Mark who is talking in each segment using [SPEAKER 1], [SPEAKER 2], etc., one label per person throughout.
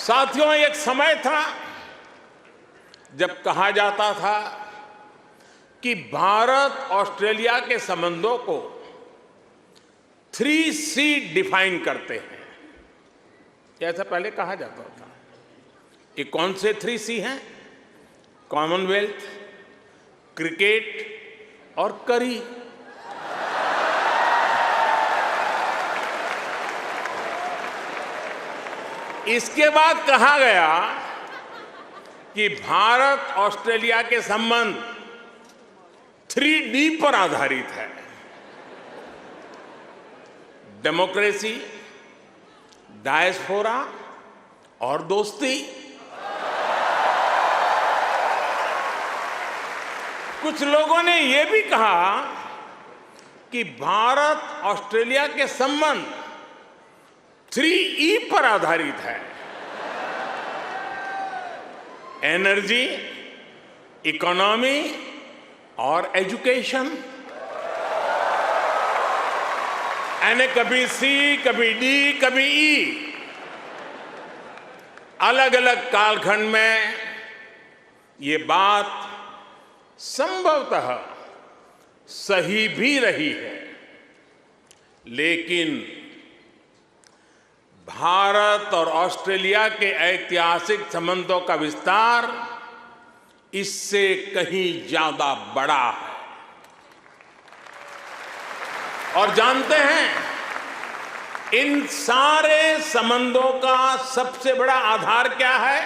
[SPEAKER 1] साथियों, एक समय था जब कहा जाता था कि भारत ऑस्ट्रेलिया के संबंधों को 3C डिफाइन करते हैं। ऐसा पहले कहा जाता था। ये कौन से 3C हैं? कॉमनवेल्थ, क्रिकेट और करी। इसके बाद कहा गया कि भारत ऑस्ट्रेलिया के संबंध 3D पर आधारित है। डेमोक्रेसी, डायस्पोरा और दोस्ती। कुछ लोगों ने यह भी कहा कि भारत ऑस्ट्रेलिया के संबंध 3E पर आधारित है। एनर्जी, इकोनॉमी और एजुकेशन। यानी कभी C, कभी D, कभी E। अलग अलग कालखंड में ये बात संभवतः सही भी रही है, लेकिन भारत और ऑस्ट्रेलिया के ऐतिहासिक संबंधों का विस्तार इससे कहीं ज्यादा बड़ा है। और जानते हैं, इन सारे संबंधों का सबसे बड़ा आधार क्या है?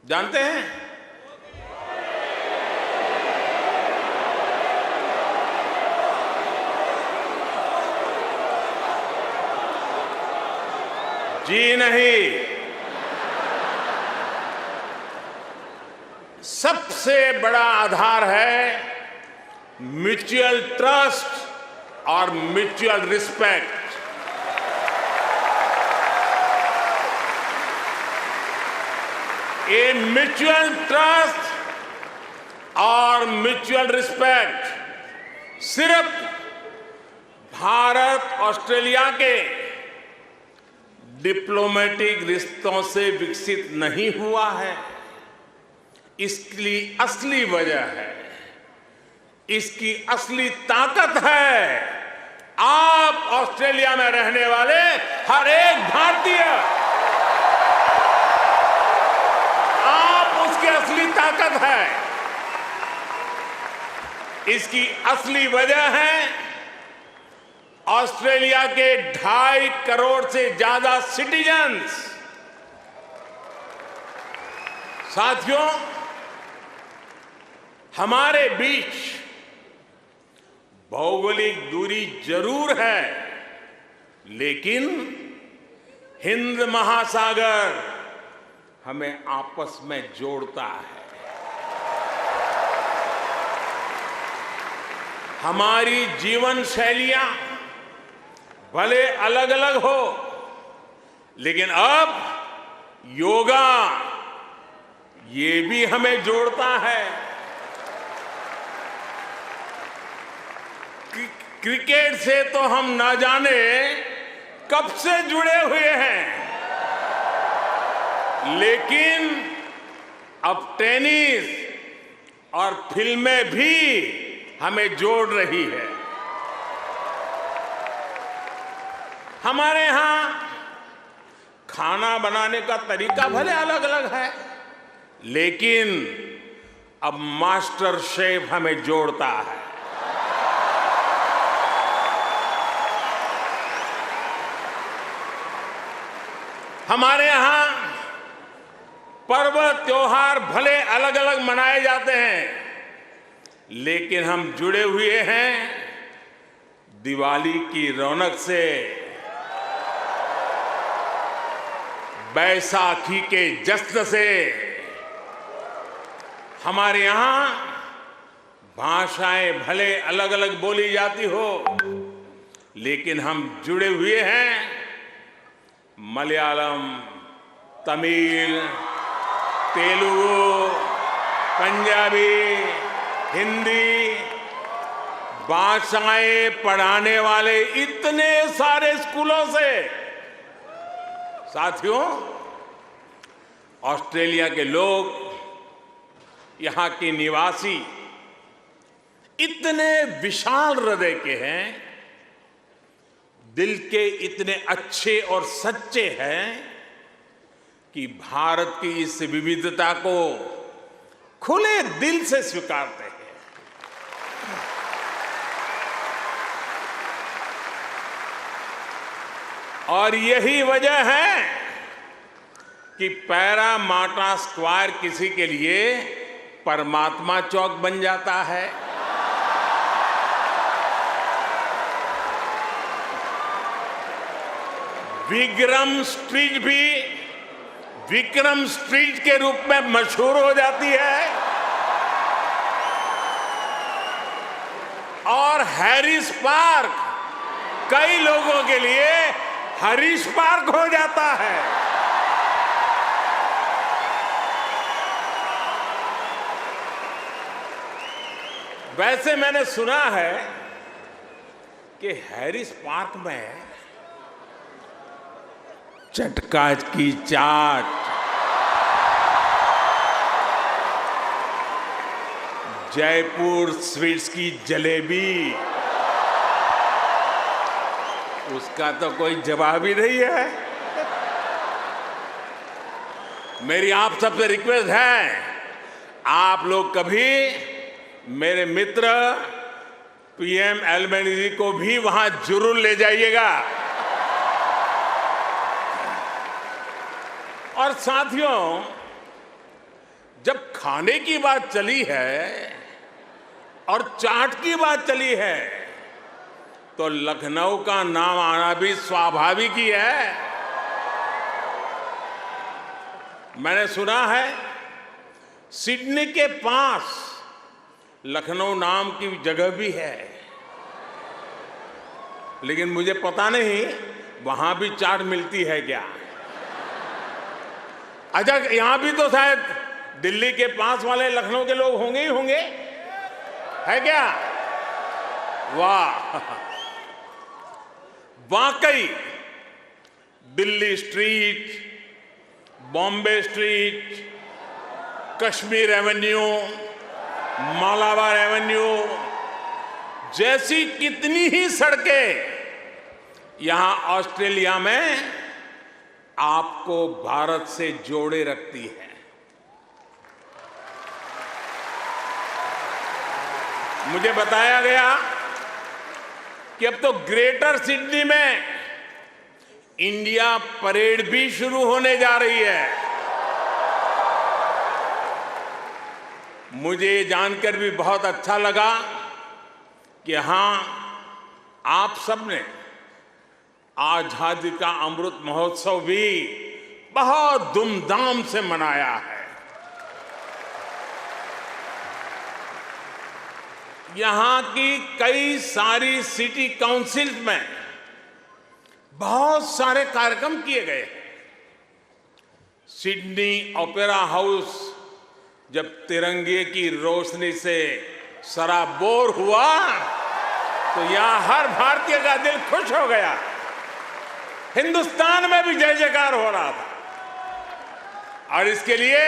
[SPEAKER 1] जानते हैं? जी नहीं, सबसे बड़ा आधार है म्यूचुअल ट्रस्ट और म्यूचुअल रिस्पेक्ट। ये म्यूचुअल ट्रस्ट और म्यूचुअल रिस्पेक्ट सिर्फ भारत ऑस्ट्रेलिया के डिप्लोमेटिक रिश्तों से विकसित नहीं हुआ है। इसकी असली वजह है, इसकी असली ताकत है आप ऑस्ट्रेलिया में रहने वाले हर एक भारतीय। आप उसकी असली ताकत है। इसकी असली वजह है ऑस्ट्रेलिया के 2.5 करोड़ से ज्यादा सिटीजन्स। साथियों, हमारे बीच भौगोलिक दूरी जरूर है, लेकिन हिंद महासागर हमें आपस में जोड़ता है। हमारी जीवन शैलियां भले अलग अलग हो, लेकिन अब योगा ये भी हमें जोड़ता है। क्रिकेट से तो हम ना जाने कब से जुड़े हुए हैं, लेकिन अब टेनिस और फिल्में भी हमें जोड़ रही है। हमारे यहां खाना बनाने का तरीका भले अलग अलग है, लेकिन अब मास्टर शेफ हमें जोड़ता है। हमारे यहां पर्व त्योहार भले अलग अलग मनाए जाते हैं, लेकिन हम जुड़े हुए हैं दिवाली की रौनक से, बैसाखी के जश्न से। हमारे यहां भाषाएं भले अलग अलग बोली जाती हो, लेकिन हम जुड़े हुए हैं मलयालम, तमिल, तेलुगु, पंजाबी, हिंदी भाषाएं पढ़ाने वाले इतने सारे स्कूलों से। साथियों, ऑस्ट्रेलिया के लोग, यहां के निवासी इतने विशाल हृदय के हैं, दिल के इतने अच्छे और सच्चे हैं कि भारत की इस विविधता को खुले दिल से स्वीकारते हैं। और यही वजह है कि पैरामाटा स्क्वायर किसी के लिए परमात्मा चौक बन जाता है। विक्रम स्ट्रीट भी विक्रम स्ट्रीट के रूप में मशहूर हो जाती है और हैरिस पार्क कई लोगों के लिए हरीश पार्क हो जाता है। वैसे मैंने सुना है कि हैरिस पार्क में चटका की चाट, जयपुर स्वीट्स की जलेबी, उसका तो कोई जवाब ही नहीं है। मेरी आप सबसे रिक्वेस्ट है, आप लोग कभी मेरे मित्र पीएम एल्बनीज़ी को भी वहां जरूर ले जाइएगा। और साथियों, जब खाने की बात चली है और चाट की बात चली है, तो लखनऊ का नाम आना भी स्वाभाविक ही है। मैंने सुना है सिडनी के पास लखनऊ नाम की जगह भी है, लेकिन मुझे पता नहीं वहां भी चाट मिलती है क्या। अच्छा, यहां भी तो शायद दिल्ली के पास वाले लखनऊ के लोग होंगे ही होंगे, है क्या? वाह, वाकई Delhi street, Bombay street, Kashmir Avenue, Malabar Avenue जैसी कितनी ही सड़कें यहां ऑस्ट्रेलिया में आपको भारत से जोड़े रखती है। मुझे बताया गया कि अब तो ग्रेटर सिडनी में इंडिया परेड भी शुरू होने जा रही है। मुझे जानकर भी बहुत अच्छा लगा कि हां, आप सबने आजादी का अमृत महोत्सव भी बहुत धूमधाम से मनाया है। यहां की कई सारी सिटी काउंसिल में बहुत सारे कार्यक्रम किए गए हैं। सिडनी ओपेरा हाउस जब तिरंगे की रोशनी से सराबोर हुआ तो यहां हर भारतीय का दिल खुश हो गया। हिंदुस्तान में भी जय जयकार हो रहा था। और इसके लिए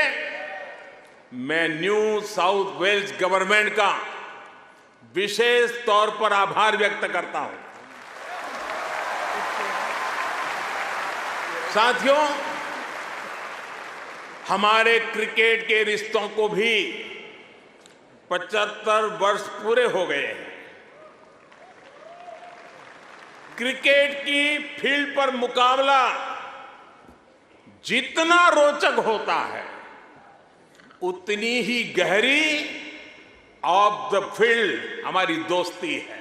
[SPEAKER 1] मैं न्यू साउथ वेल्स गवर्नमेंट का विशेष तौर पर आभार व्यक्त करता हूं। साथियों, हमारे क्रिकेट के रिश्तों को भी 75 वर्ष पूरे हो गए हैं। क्रिकेट की फील्ड पर मुकाबला जितना रोचक होता है, उतनी ही गहरी ऑफ द फील्ड हमारी दोस्ती है।